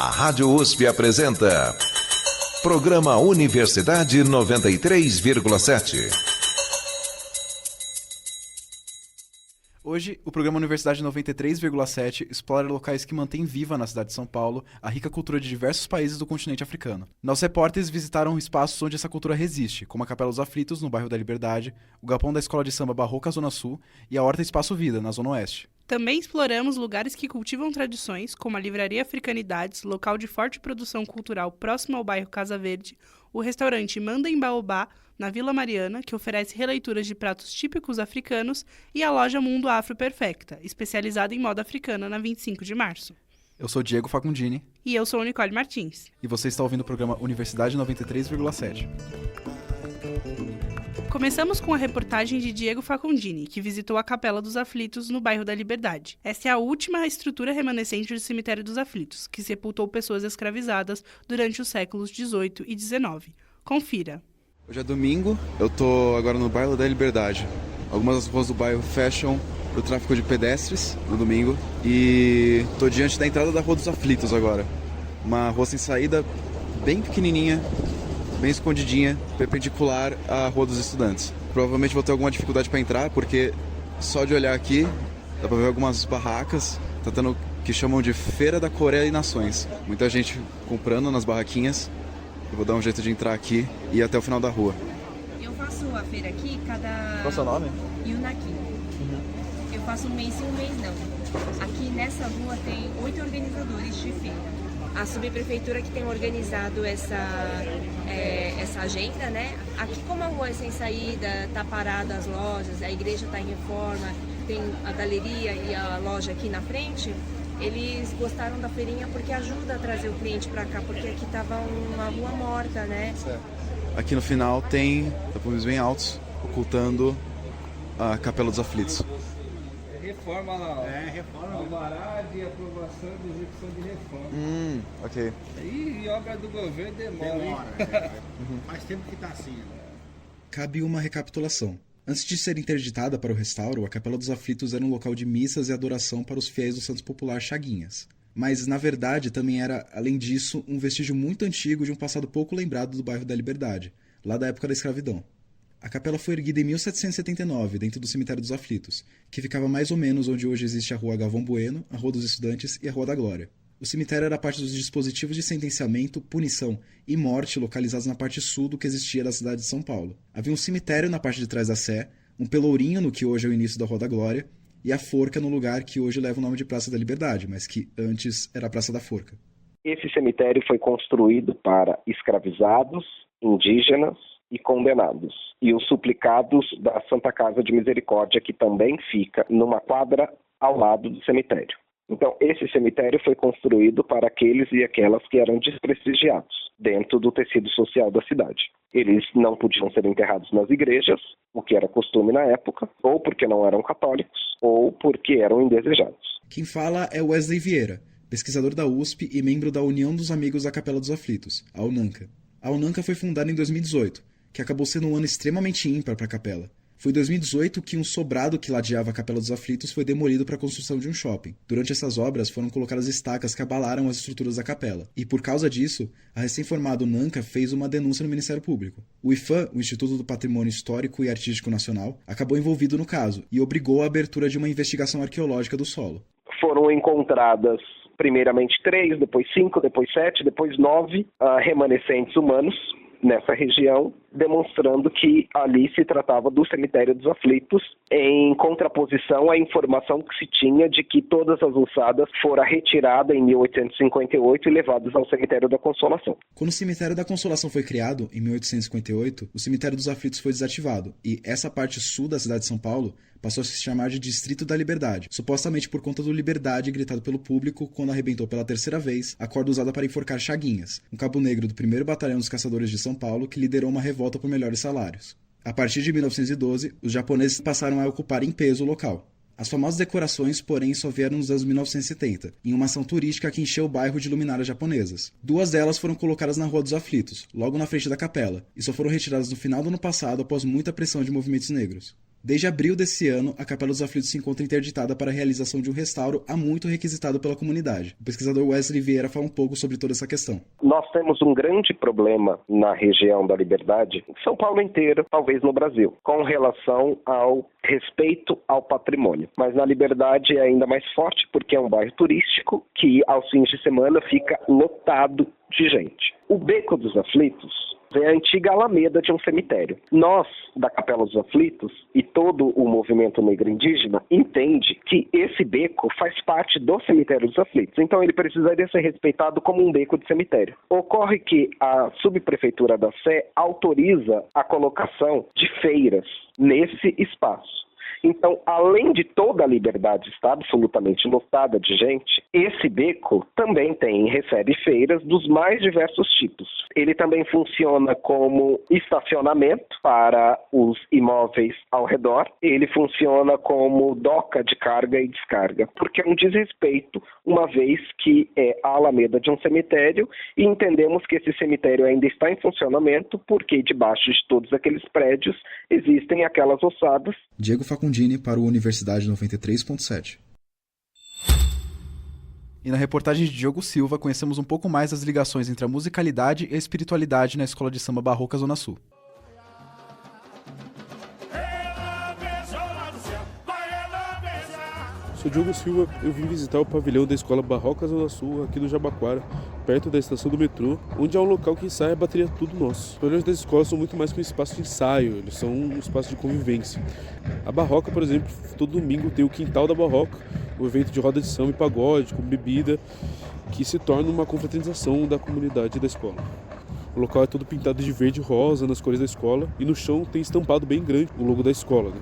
A Rádio USP apresenta Programa Universidade 93,7. Hoje, o programa Universidade 93,7 explora locais que mantêm viva na cidade de São Paulo a rica cultura de diversos países do continente africano. Nossos repórteres visitaram espaços onde essa cultura resiste, como a Capela dos Aflitos, no bairro da Liberdade, o galpão da Escola de Samba Barroca, Zona Sul, e a Horta Espaço Vida, na Zona Oeste. Também exploramos lugares que cultivam tradições, como a Livraria Africanidades, local de forte produção cultural próximo ao bairro Casa Verde, o restaurante Manda em Baobá, na Vila Mariana, que oferece releituras de pratos típicos africanos, e a loja Mundo Afro Perfecta, especializada em moda africana, na 25 de março. Eu sou Diego Facundini. E eu sou Nicole Martins. E você está ouvindo o programa Universidade 93,7. Começamos com a reportagem de Diego Facundini, que visitou a Capela dos Aflitos, no bairro da Liberdade. Essa é a última estrutura remanescente do Cemitério dos Aflitos, que sepultou pessoas escravizadas durante os séculos XVIII e XIX. Confira. Hoje é domingo, eu tô agora no bairro da Liberdade. Algumas das ruas do bairro fecham para o tráfego de pedestres no domingo e tô diante da entrada da Rua dos Aflitos agora. Uma rua sem saída, bem pequenininha, bem escondidinha, perpendicular à Rua dos Estudantes. Provavelmente vou ter alguma dificuldade para entrar, porque só de olhar aqui dá para ver algumas barracas, tá tendo o que chamam de Feira da Coreia e Nações. Muita gente comprando nas barraquinhas. Eu vou dar um jeito de entrar aqui e ir até o final da rua. Eu faço a feira aqui, cada... Qual é o seu nome? Yunaki. Eu faço um mês sim, um mês não. Aqui nessa rua tem 8 organizadores de feira. A subprefeitura que tem organizado essa agenda, né? Aqui como a rua é sem saída, tá parada as lojas, a igreja tá em reforma, tem a galeria e a loja aqui na frente, eles gostaram da feirinha porque ajuda a trazer o cliente para cá, porque aqui tava uma rua morta, né? Certo. Aqui no final tem tapumes bem altos, ocultando a Capela dos Aflitos. Reforma lá, ó. Reforma. Alvará de aprovação de execução de reforma. Ok. E obra do governo demora. Faz tempo que tá assim. Cabe uma recapitulação. Antes de ser interditada para o restauro, a Capela dos Aflitos era um local de missas e adoração para os fiéis do Santo Popular Chaguinhas. Mas, na verdade, também era, além disso, um vestígio muito antigo de um passado pouco lembrado do bairro da Liberdade, lá da época da escravidão. A capela foi erguida em 1779, dentro do Cemitério dos Aflitos, que ficava mais ou menos onde hoje existe a Rua Galvão Bueno, a Rua dos Estudantes e a Rua da Glória. O cemitério era parte dos dispositivos de sentenciamento, punição e morte localizados na parte sul do que existia da cidade de São Paulo. Havia um cemitério na parte de trás da Sé, um pelourinho no que hoje é o início da Rua da Glória, e a forca no lugar que hoje leva o nome de Praça da Liberdade, mas que antes era a Praça da Forca. Esse cemitério foi construído para escravizados, indígenas e condenados. E os suplicados da Santa Casa de Misericórdia, que também fica numa quadra ao lado do cemitério. Então, esse cemitério foi construído para aqueles e aquelas que eram desprestigiados dentro do tecido social da cidade. Eles não podiam ser enterrados nas igrejas, o que era costume na época, ou porque não eram católicos, ou porque eram indesejados. Quem fala é Wesley Vieira, pesquisador da USP e membro da União dos Amigos da Capela dos Aflitos, a UNANCA. A UNANCA foi fundada em 2018, que acabou sendo um ano extremamente ímpar para a capela. Foi em 2018 que um sobrado que ladeava a Capela dos Aflitos foi demolido para a construção de um shopping. Durante essas obras foram colocadas estacas que abalaram as estruturas da capela. E por causa disso, a recém-formada UNANCA fez uma denúncia no Ministério Público. O IFAM, o Instituto do Patrimônio Histórico e Artístico Nacional, acabou envolvido no caso e obrigou a abertura de uma investigação arqueológica do solo. Foram encontradas primeiramente 3, depois 5, depois 7, depois 9 remanescentes humanos nessa região, demonstrando que ali se tratava do Cemitério dos Aflitos, em contraposição à informação que se tinha de que todas as ossadas foram retiradas em 1858 e levadas ao Cemitério da Consolação. Quando o Cemitério da Consolação foi criado, em 1858, o Cemitério dos Aflitos foi desativado, e essa parte sul da cidade de São Paulo passou a se chamar de Distrito da Liberdade, supostamente por conta do Liberdade gritado pelo público quando arrebentou pela terceira vez a corda usada para enforcar Chaguinhas, um cabo negro do 1º Batalhão dos Caçadores de São Paulo que liderou uma revolta por melhores salários. A partir de 1912, os japoneses passaram a ocupar em peso o local. As famosas decorações, porém, só vieram nos anos 1970, em uma ação turística que encheu o bairro de luminárias japonesas. 2 delas foram colocadas na Rua dos Aflitos, logo na frente da capela, e só foram retiradas no final do ano passado após muita pressão de movimentos negros. Desde abril desse ano, a Capela dos Aflitos se encontra interditada para a realização de um restauro há muito requisitado pela comunidade. O pesquisador Wesley Vieira fala um pouco sobre toda essa questão. Nós temos um grande problema na região da Liberdade, em São Paulo inteiro, talvez no Brasil, com relação ao respeito ao patrimônio. Mas na Liberdade é ainda mais forte porque é um bairro turístico que aos fins de semana fica lotado de gente. O Beco dos Aflitos é a antiga alameda de um cemitério. Nós, da Capela dos Aflitos, e todo o movimento negro indígena, entende que esse beco faz parte do cemitério dos Aflitos. Então ele precisaria ser respeitado como um beco de cemitério. Ocorre que a subprefeitura da Sé autoriza a colocação de feiras nesse espaço. Então, além de toda a Liberdade estar absolutamente lotada de gente, esse beco também recebe feiras dos mais diversos tipos. Ele também funciona como estacionamento para os imóveis ao redor. Ele funciona como doca de carga e descarga, porque é um desrespeito, uma vez que é a alameda de um cemitério, e entendemos que esse cemitério ainda está em funcionamento, porque debaixo de todos aqueles prédios existem aquelas ossadas. Diego Facundini para o Universidade 93.7. E na reportagem de Diogo Silva, conhecemos um pouco mais das ligações entre a musicalidade e a espiritualidade na Escola de Samba Barroca Zona Sul. Sou Diogo Silva, eu vim visitar o pavilhão da Escola Barroca Zona Sul, aqui no Jabaquara, perto da estação do metrô, onde é um local que ensaia a bateria Tudo Nosso. Os pavilhões das escolas são muito mais que um espaço de ensaio, eles são um espaço de convivência. A Barroca, por exemplo, todo domingo tem o Quintal da Barroca, um evento de roda de samba e pagode, com bebida, que se torna uma confraternização da comunidade da escola. O local é todo pintado de verde e rosa nas cores da escola, e no chão tem estampado bem grande o logo da escola, né?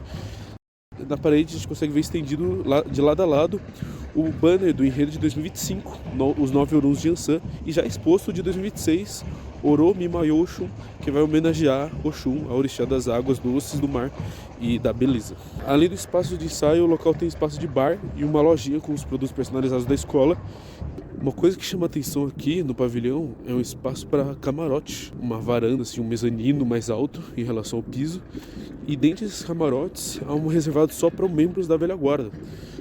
Na parede a gente consegue ver estendido de lado a lado o banner do enredo de 2025, os 9 Oruns de Ançã, e já exposto de 2026, Oro Mimayo Oxum, que vai homenagear Oxum, a orixá das águas doces do mar e da beleza. Além do espaço de ensaio, o local tem espaço de bar e uma lojinha com os produtos personalizados da escola. Uma coisa que chama atenção aqui no pavilhão é um espaço para camarote, uma varanda, assim, um mezanino mais alto em relação ao piso, e dentre esses camarotes há um reservado só para os membros da velha guarda.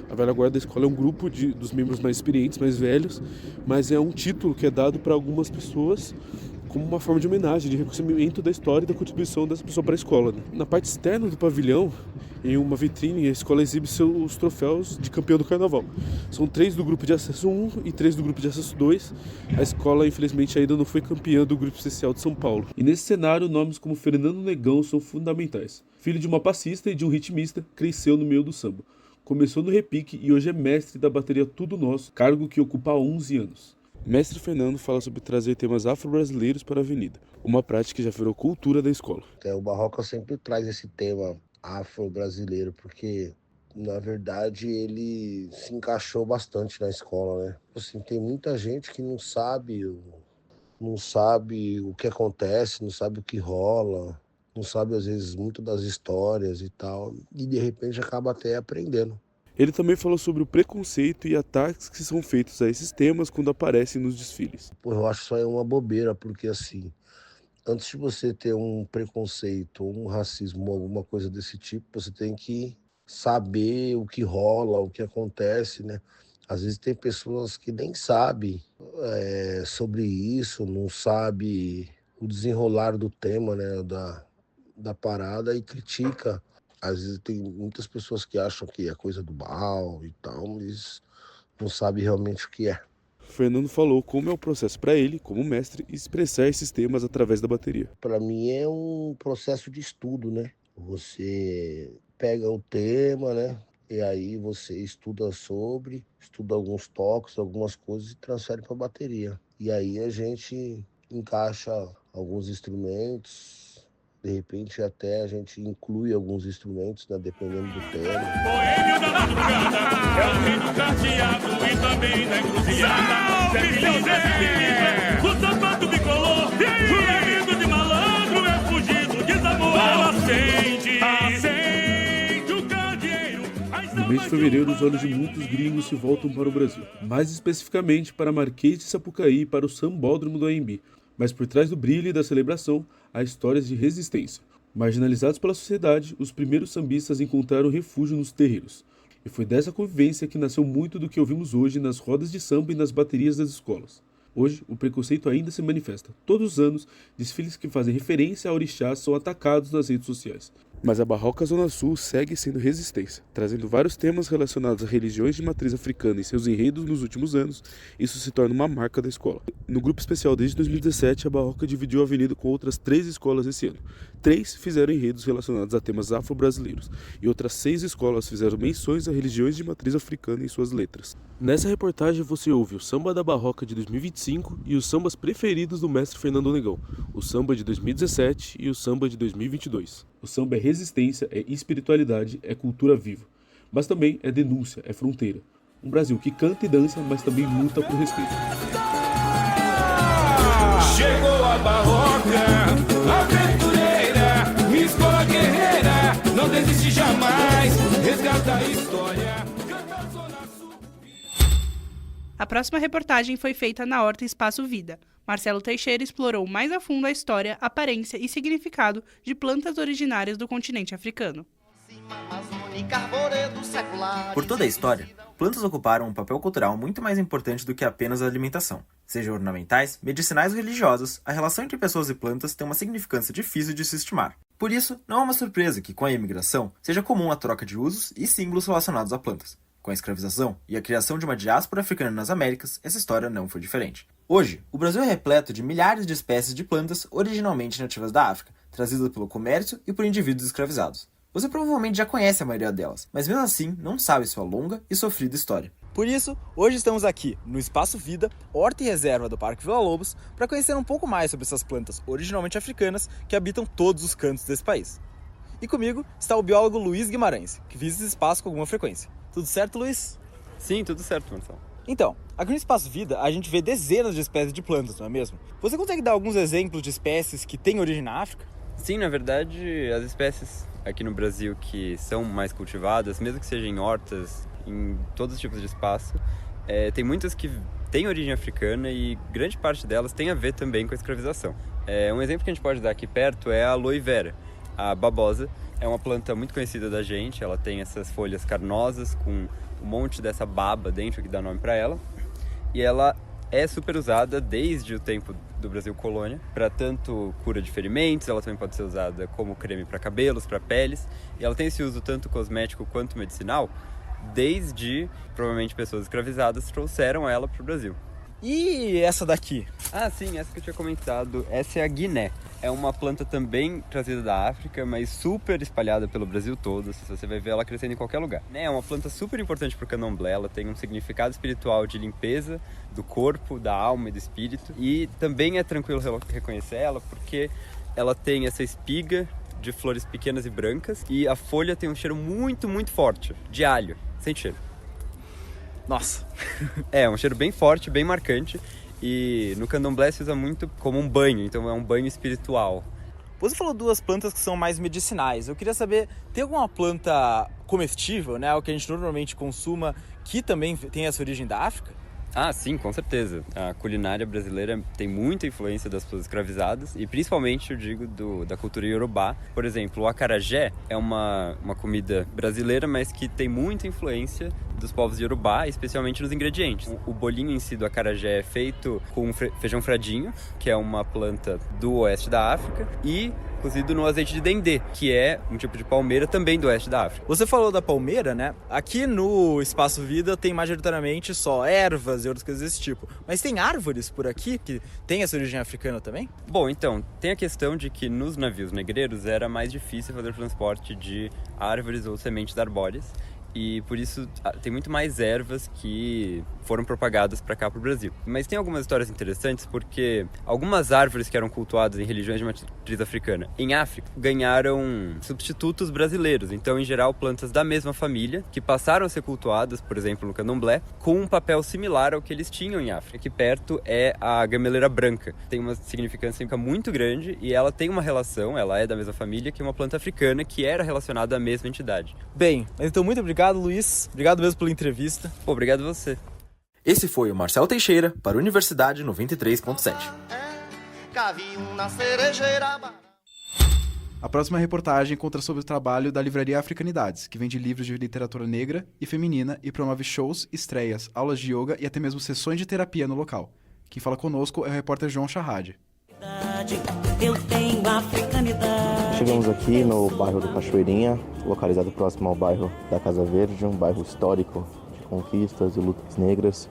A velha guarda da escola é um grupo dos membros mais experientes, mais velhos, mas é um título que é dado para algumas pessoas como uma forma de homenagem, de reconhecimento da história e da contribuição dessa pessoa para a escola, né? Na parte externa do pavilhão, em uma vitrine, a escola exibe seus troféus de campeão do carnaval. São 3 do grupo de acesso 1 e 3 do grupo de acesso 2. A escola, infelizmente, ainda não foi campeã do grupo especial de São Paulo. E nesse cenário, nomes como Fernando Negão são fundamentais. Filho de uma passista e de um ritmista, cresceu no meio do samba. Começou no repique e hoje é mestre da bateria Tudo Nosso, cargo que ocupa há 11 anos. Mestre Fernando fala sobre trazer temas afro-brasileiros para a avenida, uma prática que já virou cultura da escola. O Barroca sempre traz esse tema afro-brasileiro, porque, na verdade, ele se encaixou bastante na escola, né? Assim, tem muita gente que não sabe o que acontece, não sabe o que rola, não sabe, às vezes, muito das histórias e tal, e, de repente, acaba até aprendendo. Ele também falou sobre o preconceito e ataques que são feitos a esses temas quando aparecem nos desfiles. Eu acho isso aí uma bobeira, porque assim, antes de você ter um preconceito, um racismo, alguma coisa desse tipo, você tem que saber o que rola, o que acontece, né? Às vezes tem pessoas que nem sabem sobre isso, não sabem o desenrolar do tema, né, da parada, e critica. Às vezes tem muitas pessoas que acham que é coisa do mal e tal, mas não sabem realmente o que é. Fernando falou como é o processo para ele, como mestre, expressar esses temas através da bateria. Para mim é um processo de estudo, né? Você pega o tema, né? E aí você estuda alguns toques, algumas coisas e transfere para a bateria. E aí a gente encaixa alguns instrumentos. De repente até a gente inclui alguns instrumentos, né, dependendo do tema. Boêmio da madrugada, é o rei do cardeado e também da encruzilhada. Salve, seu Zé! O sapato bicolor, o amigo de malandro é fugido, desamor. Acende o candeeiro. No mês de fevereiro, os olhos de muitos gringos se voltam para o Brasil. Mais especificamente para Marquês de Sapucaí e para o Sambódromo do Anhembi. Mas por trás do brilho e da celebração, há histórias de resistência. Marginalizados pela sociedade, os primeiros sambistas encontraram refúgio nos terreiros. E foi dessa convivência que nasceu muito do que ouvimos hoje nas rodas de samba e nas baterias das escolas. Hoje, o preconceito ainda se manifesta. Todos os anos, desfiles que fazem referência a orixás são atacados nas redes sociais. Mas a Barroca Zona Sul segue sendo resistência, trazendo vários temas relacionados a religiões de matriz africana e seus enredos nos últimos anos. Isso se torna uma marca da escola. No grupo especial desde 2017, a Barroca dividiu a avenida com outras 3 escolas esse ano. 3 fizeram enredos relacionados a temas afro-brasileiros e outras 6 escolas fizeram menções a religiões de matriz africana em suas letras. Nessa reportagem você ouve o samba da Barroca de 2025 e os sambas preferidos do mestre Fernando Negão, o samba de 2017 e o samba de 2022. O samba é resistência, é espiritualidade, é cultura viva. Mas também é denúncia, é fronteira. Um Brasil que canta e dança, mas também luta por respeito. Chegou a Barroca, aventureira, escola guerreira, não desiste jamais, resgata a história, canta a Zona Sul. A próxima reportagem foi feita na Horta Espaço Vida. Marcelo Teixeira explorou mais a fundo a história, aparência e significado de plantas originárias do continente africano. Por toda a história, plantas ocuparam um papel cultural muito mais importante do que apenas a alimentação. Sejam ornamentais, medicinais ou religiosas, a relação entre pessoas e plantas tem uma significância difícil de se estimar. Por isso, não é uma surpresa que, com a imigração, seja comum a troca de usos e símbolos relacionados a plantas. Com a escravização e a criação de uma diáspora africana nas Américas, essa história não foi diferente. Hoje, o Brasil é repleto de milhares de espécies de plantas originalmente nativas da África, trazidas pelo comércio e por indivíduos escravizados. Você provavelmente já conhece a maioria delas, mas mesmo assim não sabe sua longa e sofrida história. Por isso, hoje estamos aqui, no Espaço Vida, Horta e Reserva do Parque Vila Lobos, para conhecer um pouco mais sobre essas plantas originalmente africanas que habitam todos os cantos desse país. E comigo está o biólogo Luiz Guimarães, que visita esse espaço com alguma frequência. Tudo certo, Luiz? Sim, tudo certo, Marcelo. Então, aqui no Espaço Vida a gente vê dezenas de espécies de plantas, não é mesmo? Você consegue dar alguns exemplos de espécies que têm origem na África? Sim, na verdade, as espécies aqui no Brasil que são mais cultivadas, mesmo que sejam em hortas, em todos os tipos de espaço, tem muitas que têm origem africana e grande parte delas tem a ver também com a escravização. Um exemplo que a gente pode dar aqui perto é a aloe vera. A babosa é uma planta muito conhecida da gente, ela tem essas folhas carnosas com um monte dessa baba dentro que dá nome para ela, e ela é super usada desde o tempo do Brasil colônia para tanto cura de ferimentos, ela também pode ser usada como creme para cabelos, para peles, e ela tem esse uso tanto cosmético quanto medicinal desde, provavelmente, pessoas escravizadas trouxeram ela para o Brasil. E essa daqui? Ah, sim, essa que eu tinha comentado, essa é a guiné. É uma planta também trazida da África, mas super espalhada pelo Brasil todo. Você vai ver ela crescendo em qualquer lugar. É uma planta super importante para o candomblé, ela tem um significado espiritual de limpeza do corpo, da alma e do espírito. E também é tranquilo reconhecer ela porque ela tem essa espiga de flores pequenas e brancas e a folha tem um cheiro muito, muito forte, de alho, sem cheiro. Nossa! É um cheiro bem forte, bem marcante. E no candomblé se usa muito como um banho, então é um banho espiritual. Você falou duas plantas que são mais medicinais. Eu queria saber, tem alguma planta comestível, né, o que a gente normalmente consuma, que também tem essa origem da África? Ah, sim, com certeza. A culinária brasileira tem muita influência das pessoas escravizadas e principalmente, eu digo, da cultura iorubá. Por exemplo, o acarajé é uma comida brasileira, mas que tem muita influência dos povos iorubá, especialmente nos ingredientes. O bolinho em si do acarajé é feito com feijão fradinho, que é uma planta do oeste da África, e cozido no azeite de dendê, que é um tipo de palmeira também do oeste da África. Você falou da palmeira, né? Aqui no Espaço Vida tem majoritariamente só ervas e outras coisas desse tipo. Mas tem árvores por aqui que tem essa origem africana também? Bom, então, tem a questão de que nos navios negreiros era mais difícil fazer o transporte de árvores ou sementes arbóreas. E por isso tem muito mais ervas que foram propagadas para cá, para o Brasil. Mas tem algumas histórias interessantes porque algumas árvores que eram cultuadas em religiões de matriz africana em África ganharam substitutos brasileiros. Então, em geral, plantas da mesma família que passaram a ser cultuadas, por exemplo, no candomblé, com um papel similar ao que eles tinham em África. Aqui perto é a gameleira branca. Tem uma significância muito grande e ela tem uma relação, ela é da mesma família que uma planta africana que era relacionada à mesma entidade. Bem, mas então muito obrigado, Luiz. Obrigado mesmo pela entrevista. Obrigado a você. Esse foi o Marcelo Teixeira para a Universidade 93.7. A próxima reportagem conta sobre o trabalho da Livraria Africanidades, que vende livros de literatura negra e feminina e promove shows, estreias, aulas de yoga e até mesmo sessões de terapia no local. Quem fala conosco é o repórter João Charrade. Eu tenho africanidade. Chegamos aqui no bairro do Cachoeirinha, localizado próximo ao bairro da Casa Verde, um bairro histórico de conquistas e lutas negras,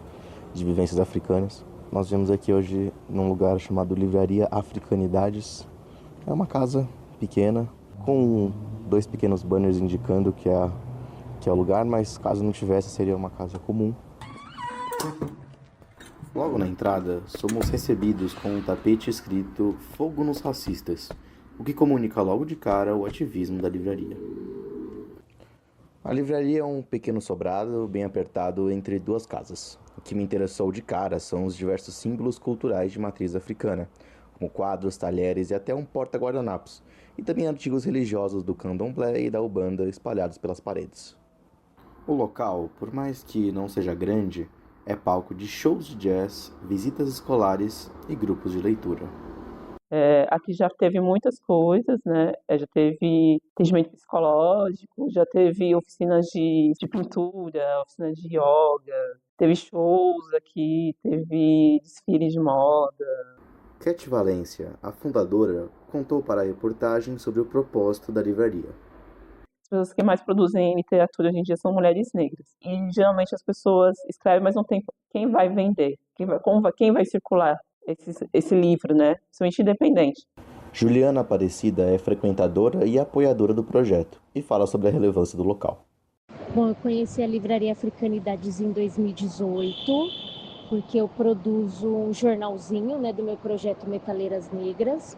de vivências africanas. Nós viemos aqui hoje num lugar chamado Livraria Africanidades. É uma casa pequena, com 2 pequenos banners indicando que é o lugar, mas caso não tivesse, seria uma casa comum. Logo na entrada, somos recebidos com um tapete escrito "Fogo nos Racistas", o que comunica logo de cara o ativismo da livraria. A livraria é um pequeno sobrado bem apertado entre 2 casas. O que me interessou de cara são os diversos símbolos culturais de matriz africana, como quadros, talheres e até um porta-guardanapos, e também artigos religiosos do candomblé e da Ubanda espalhados pelas paredes. O local, por mais que não seja grande, é palco de shows de jazz, visitas escolares e grupos de leitura. Aqui já teve muitas coisas, né? Já teve atendimento psicológico, já teve oficinas de pintura, oficinas de yoga, teve shows aqui, teve desfile de moda. Cat Valência, a fundadora, contou para a reportagem sobre o propósito da livraria. As pessoas que mais produzem literatura hoje em dia são mulheres negras. E geralmente as pessoas escrevem, mas não tem quem vai vender, quem vai circular esse livro, né? Principalmente independente. Juliana Aparecida é frequentadora e apoiadora do projeto e fala sobre a relevância do local. Bom, eu conheci a Livraria Africanidades em 2018, porque eu produzo um jornalzinho, né, do meu projeto Metaleiras Negras.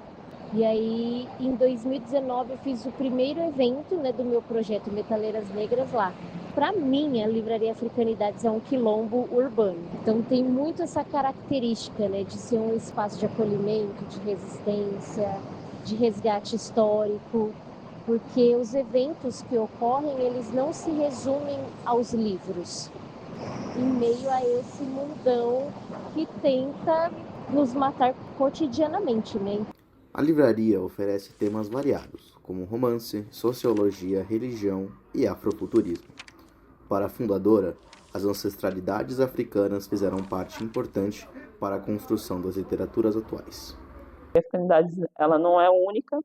E aí, em 2019, eu fiz o primeiro evento, né, do meu projeto Metaleiras Negras lá. Para mim, a Livraria Africanidades é um quilombo urbano. Então, tem muito essa característica, né, de ser um espaço de acolhimento, de resistência, de resgate histórico, porque os eventos que ocorrem, eles não se resumem aos livros, em meio a esse mundão que tenta nos matar cotidianamente, né? A livraria oferece temas variados, como romance, sociologia, religião e afrofuturismo. Para a fundadora, as ancestralidades africanas fizeram parte importante para a construção das literaturas atuais. A Africanidades, ela não é única,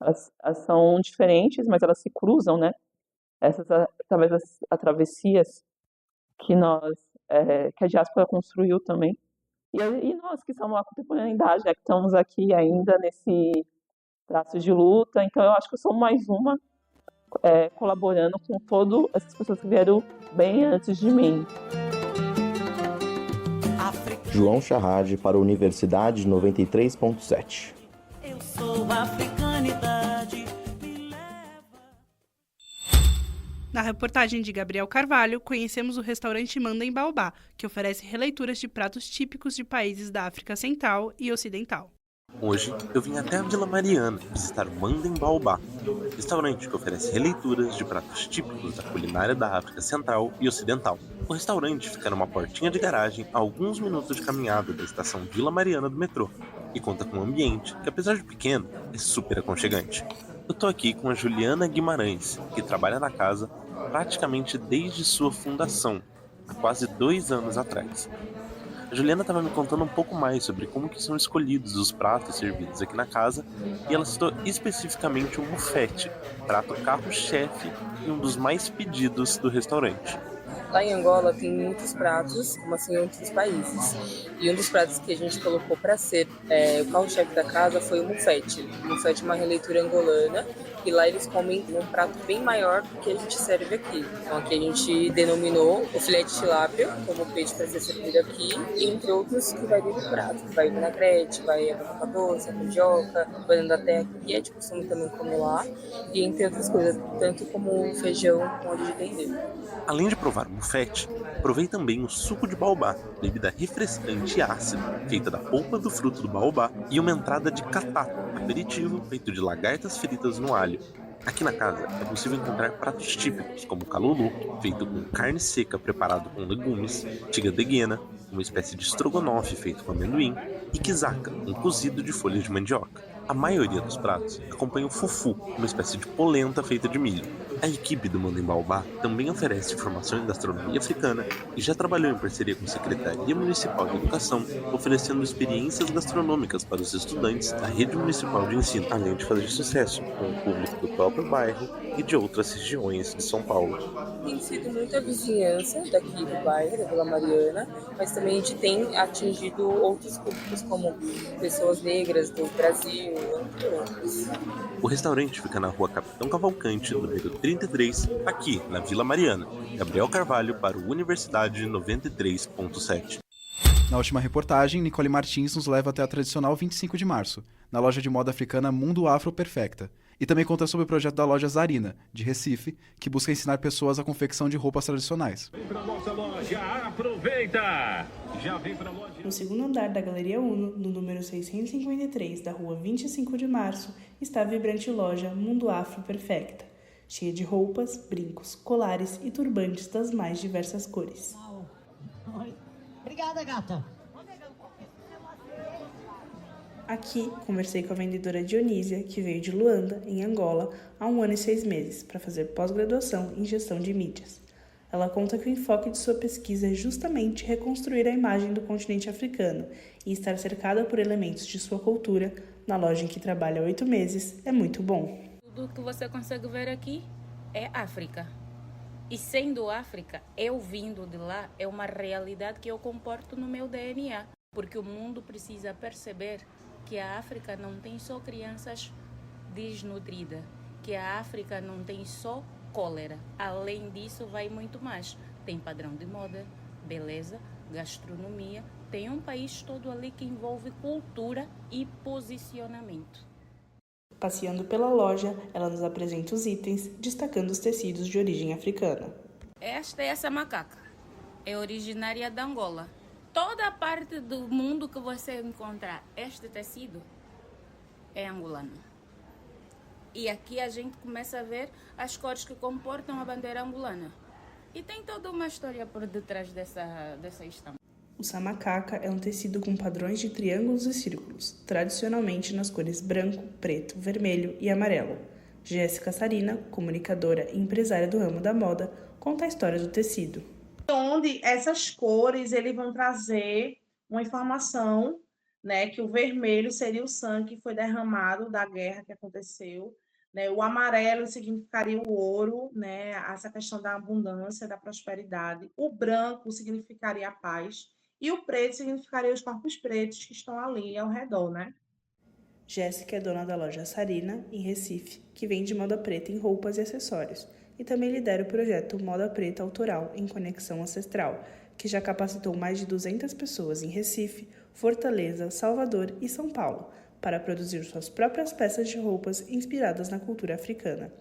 elas são diferentes, mas elas se cruzam, né? Essas, através das travessias que a diáspora construiu também. E nós que somos a contemporaneidade, né, que estamos aqui ainda nesse traço de luta, então eu acho que eu sou mais uma colaborando com todas essas pessoas que vieram bem antes de mim. João Charrade para a Universidade 93.7. Eu sou africanidade. Na reportagem de Gabriel Carvalho, conhecemos o restaurante Manda em Baobá, que oferece releituras de pratos típicos de países da África Central e Ocidental. Hoje, eu vim até a Vila Mariana visitar o Manda em Baobá, restaurante que oferece releituras de pratos típicos da culinária da África Central e Ocidental. O restaurante fica numa portinha de garagem a alguns minutos de caminhada da estação Vila Mariana do metrô e conta com um ambiente que, apesar de pequeno, é super aconchegante. Eu tô aqui com a Juliana Guimarães, que trabalha na casa praticamente desde sua fundação, há quase 2 anos atrás. A Juliana estava me contando um pouco mais sobre como que são escolhidos os pratos servidos aqui na casa, e ela citou especificamente o mufete, prato carro-chefe e um dos mais pedidos do restaurante. Lá em Angola tem muitos pratos, como assim em outros países. E um dos pratos que a gente colocou para ser o carro-chefe da casa foi o mufete. O mufete é uma releitura angolana, e lá eles comem um prato bem maior do que a gente serve aqui. Então aqui a gente denominou o filé de tilápia como peixe para ser servido aqui, entre outros que vai dentro do prato. Vai vinagrete, vai a batata doce, a mandioca, banana da terra, que é de costume também comer lá, e entre outras coisas, tanto como o feijão com óleo de dendê. Além de provar o mufete, provei também o suco de baobá, bebida refrescante e ácida, feita da polpa do fruto do baobá, e uma entrada de catá, aperitivo feito de lagartas fritas no alho. Aqui na casa é possível encontrar pratos típicos como calulu, feito com carne seca preparado com legumes, tigadeguena, uma espécie de estrogonofe feito com amendoim, e quizaca, um cozido de folhas de mandioca. A maioria dos pratos acompanha o fufu, uma espécie de polenta feita de milho. A equipe do Mandem Baobá também oferece formação em gastronomia africana e já trabalhou em parceria com a Secretaria Municipal de Educação, oferecendo experiências gastronômicas para os estudantes da rede municipal de ensino, além de fazer sucesso com o público do próprio bairro e de outras regiões de São Paulo. Tem sido muita vizinhança daqui do bairro, da Vila Mariana, mas também a gente tem atingido outros públicos, como pessoas negras do Brasil, entre outros. O restaurante fica na rua Capitão Cavalcante, número 33, aqui na Vila Mariana. Gabriel Carvalho para o Universidade 93.7. Na última reportagem, Nicole Martins nos leva até a tradicional 25 de março, na loja de moda africana Mundo Afro Perfecta. E também conta sobre o projeto da loja Zarina, de Recife, que busca ensinar pessoas a confecção de roupas tradicionais. Vem pra nossa loja, aproveita! Já vem pra loja. No segundo andar da Galeria Uno, no número 653 da rua 25 de março, está a vibrante loja Mundo Afro Perfecta, cheia de roupas, brincos, colares e turbantes das mais diversas cores. Obrigada, gata. Aqui, conversei com a vendedora Dionísia, que veio de Luanda, em Angola, há 1 ano e 6 meses, para fazer pós-graduação em gestão de mídias. Ela conta que o enfoque de sua pesquisa é justamente reconstruir a imagem do continente africano e estar cercada por elementos de sua cultura, na loja em que trabalha há 8 meses, é muito bom. Tudo que você consegue ver aqui é África. E sendo África, eu vindo de lá, é uma realidade que eu comporto no meu DNA. Porque o mundo precisa perceber que a África não tem só crianças desnutridas, que a África não tem só cólera. Além disso, vai muito mais. Tem padrão de moda, beleza, gastronomia. Tem um país todo ali que envolve cultura e posicionamento. Passeando pela loja, ela nos apresenta os itens, destacando os tecidos de origem africana. Esta é essa macaca. É originária da Angola. Toda a parte do mundo que você encontrar este tecido é angolano. E aqui a gente começa a ver as cores que comportam a bandeira angolana. E tem toda uma história por detrás dessa estampa. O samacaca é um tecido com padrões de triângulos e círculos, tradicionalmente nas cores branco, preto, vermelho e amarelo. Jéssica Sarina, comunicadora e empresária do ramo da moda, conta a história do tecido. Onde essas cores eles vão trazer uma informação, né, que o vermelho seria o sangue que foi derramado da guerra que aconteceu, né, o amarelo significaria o ouro, né, essa questão da abundância, da prosperidade, o branco significaria a paz e o preto significaria os corpos pretos que estão ali ao redor, né? Jéssica é dona da loja Sarina, em Recife, que vende moda preta em roupas e acessórios, e também lidera o projeto Moda Preta Autoral em Conexão Ancestral, que já capacitou mais de 200 pessoas em Recife, Fortaleza, Salvador e São Paulo, para produzir suas próprias peças de roupas inspiradas na cultura africana.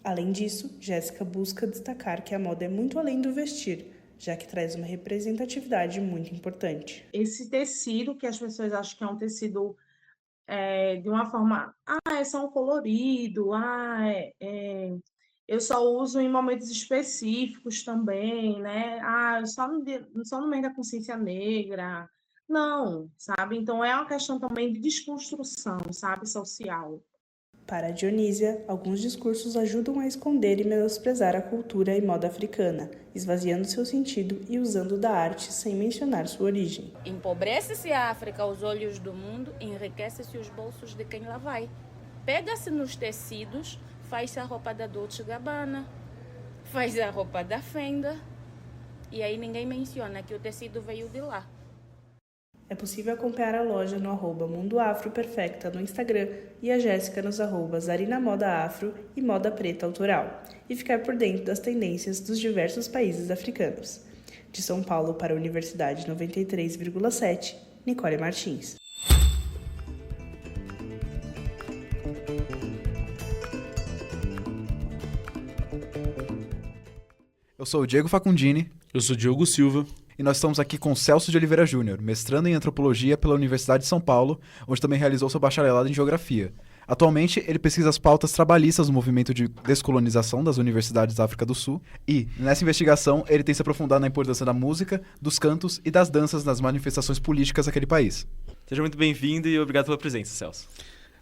Além disso, Jéssica busca destacar que a moda é muito além do vestir, já que traz uma representatividade muito importante. Esse tecido que as pessoas acham que é um tecido de uma forma, é só um colorido, eu só uso em momentos específicos também, né? Só no mês da consciência negra. Não, sabe? Então é uma questão também de desconstrução, sabe? Social. Para Dionísia, alguns discursos ajudam a esconder e menosprezar a cultura e moda africana, esvaziando seu sentido e usando da arte sem mencionar sua origem. Empobrece-se a África aos olhos do mundo, enriquece-se os bolsos de quem lá vai. Pega-se nos tecidos, faz a roupa da Dolce & Gabbana, faz a roupa da Fenda, e aí ninguém menciona que o tecido veio de lá. É possível acompanhar a loja no @Mundo Afro Perfecta no Instagram e a Jéssica nos @Zarina Moda Afro e Moda Preta Autoral, e ficar por dentro das tendências dos diversos países africanos. De São Paulo para a Universidade 93,7, Nicole Martins. Eu sou o Diego Facundini. Eu sou o Diogo Silva. E nós estamos aqui com Celso de Oliveira Júnior, mestrando em Antropologia pela Universidade de São Paulo, onde também realizou seu bacharelado em Geografia. Atualmente, ele pesquisa as pautas trabalhistas no movimento de descolonização das universidades da África do Sul e, nessa investigação, ele tem se aprofundado na importância da música, dos cantos e das danças nas manifestações políticas daquele país. Seja muito bem-vindo e obrigado pela presença, Celso.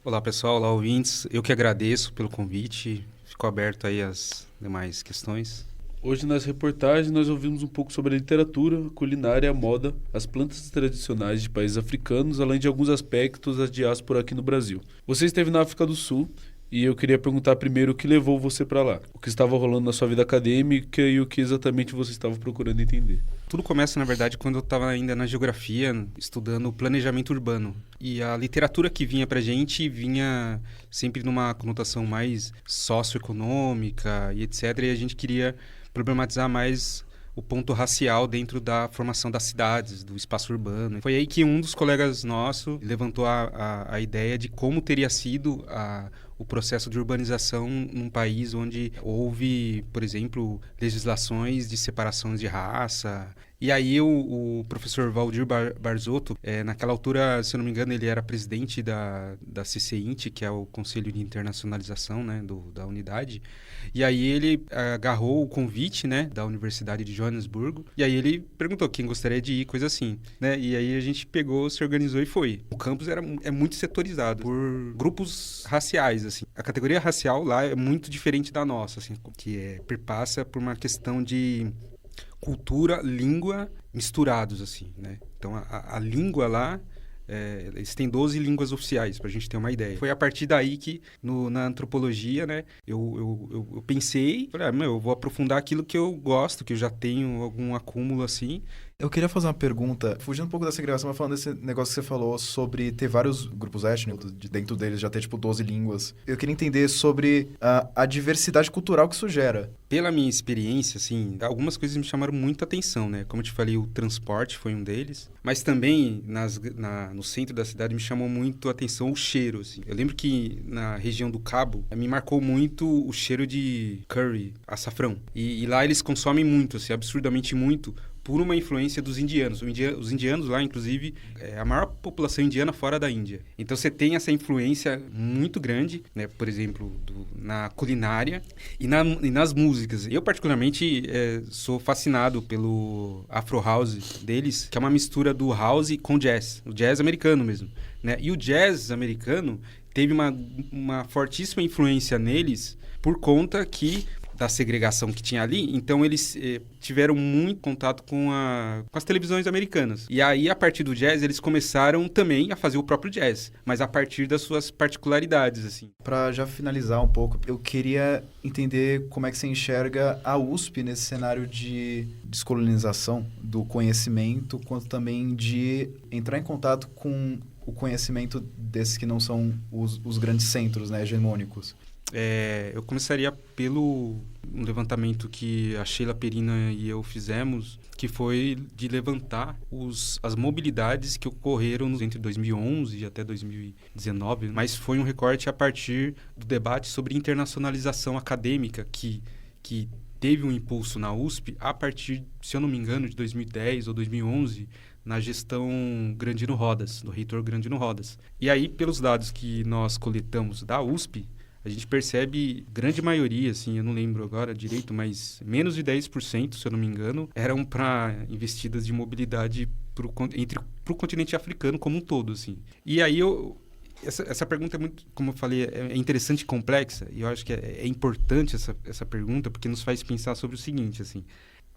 Olá pessoal, olá ouvintes, eu que agradeço pelo convite, fico aberto aí às demais questões. Hoje nas reportagens nós ouvimos um pouco sobre a literatura, a culinária, a moda, as plantas tradicionais de países africanos, além de alguns aspectos da diáspora aqui no Brasil. Você esteve na África do Sul e eu queria perguntar primeiro o que levou você para lá, o que estava rolando na sua vida acadêmica e o que exatamente você estava procurando entender. Tudo começa, na verdade, quando eu estava ainda na geografia, estudando planejamento urbano. E a literatura que vinha pra gente vinha sempre numa conotação mais socioeconômica e etc. E a gente queria problematizar mais o ponto racial dentro da formação das cidades, do espaço urbano. Foi aí que um dos colegas nossos levantou a ideia de como teria sido o processo de urbanização num país onde houve, por exemplo, legislações de separações de raça. E aí o professor Valdir Barzotto, naquela altura, se eu não me engano, ele era presidente da CCINT, que é o Conselho de Internacionalização, né, da unidade. E aí ele agarrou o convite, né, da Universidade de Joanesburgo, e aí ele perguntou quem gostaria de ir, coisa assim, né? E aí a gente pegou, se organizou e foi. O campus é muito setorizado por grupos raciais, assim. A categoria racial lá é muito diferente da nossa, assim, que perpassa por uma questão de cultura, língua misturados, assim, né? Então, a língua lá, eles têm 12 línguas oficiais, pra gente ter uma ideia. Foi a partir daí que, na antropologia, né, eu pensei, falei, eu vou aprofundar aquilo que eu gosto, que eu já tenho algum acúmulo, assim. Eu queria fazer uma pergunta, fugindo um pouco da segregação, mas falando desse negócio que você falou sobre ter vários grupos étnicos, dentro deles já ter, 12 línguas. Eu queria entender sobre a diversidade cultural que isso gera. Pela minha experiência, assim, algumas coisas me chamaram muita atenção, né? Como eu te falei, o transporte foi um deles. Mas também, no centro da cidade, me chamou muito a atenção o cheiro, assim. Eu lembro que na região do Cabo, me marcou muito o cheiro de curry, açafrão. E lá eles consomem muito, assim, absurdamente muito, por uma influência dos indianos. Os indianos lá, inclusive, é a maior população indiana fora da Índia. Então você tem essa influência muito grande, né? Por exemplo, na culinária e nas músicas. Eu, particularmente, sou fascinado pelo Afro House deles, que é uma mistura do house com jazz, o jazz americano mesmo, né? E o jazz americano teve uma fortíssima influência neles por conta da segregação que tinha ali, então eles tiveram muito contato com as televisões americanas. E aí, a partir do jazz, eles começaram também a fazer o próprio jazz, mas a partir das suas particularidades, assim. Para já finalizar um pouco, eu queria entender como é que você enxerga a USP nesse cenário de descolonização do conhecimento, quanto também de entrar em contato com o conhecimento desses que não são os grandes centros, né, hegemônicos. Eu começaria pelo um levantamento que a Sheila Perina e eu fizemos, que foi de levantar as mobilidades que ocorreram entre 2011 e até 2019, mas foi um recorte a partir do debate sobre internacionalização acadêmica que teve um impulso na USP a partir, se eu não me engano, de 2010 ou 2011, na gestão Grandino Rodas, do reitor Grandino Rodas. E aí, pelos dados que nós coletamos da USP, a gente percebe, grande maioria, assim, eu não lembro agora direito, mas menos de 10%, se eu não me engano, eram para investidas de mobilidade para o continente africano como um todo, assim. E aí, essa pergunta é muito, como eu falei, é interessante e complexa, e eu acho que é importante essa pergunta, porque nos faz pensar sobre o seguinte, assim,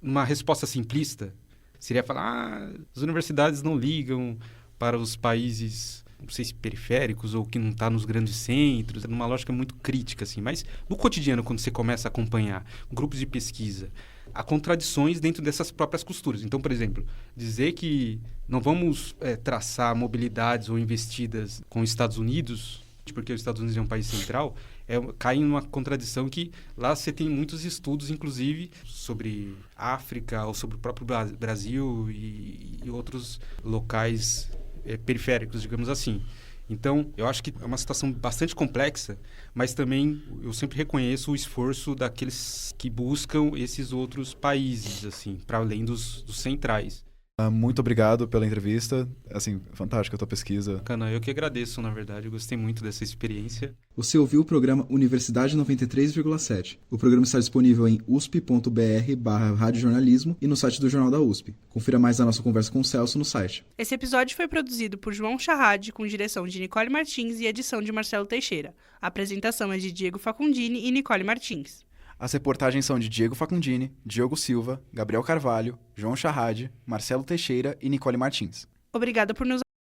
uma resposta simplista seria falar, as universidades não ligam para os países, não sei se periféricos ou que não está nos grandes centros, numa lógica muito crítica, assim. Mas no cotidiano, quando você começa a acompanhar grupos de pesquisa, há contradições dentro dessas próprias costuras. Então, por exemplo, dizer que não vamos traçar mobilidades ou investidas com os Estados Unidos, porque os Estados Unidos é um país central, cai em uma contradição que lá você tem muitos estudos, inclusive, sobre África ou sobre o próprio Brasil e outros locais periféricos, digamos assim. Então, eu acho que é uma situação bastante complexa, mas também eu sempre reconheço o esforço daqueles que buscam esses outros países, assim, para além dos centrais. Muito obrigado pela entrevista. Assim, fantástica a tua pesquisa. Bacana, eu que agradeço, na verdade. Eu gostei muito dessa experiência. Você ouviu o programa Universidade 93,7. O programa está disponível em usp.br/radiojornalismo e no site do Jornal da USP. Confira mais a nossa conversa com o Celso no site. Esse episódio foi produzido por João Charrade, com direção de Nicole Martins e edição de Marcelo Teixeira. A apresentação é de Diego Facundini e Nicole Martins. As reportagens são de Diego Facundini, Diogo Silva, Gabriel Carvalho, João Charrade, Marcelo Teixeira e Nicole Martins. Obrigada por nos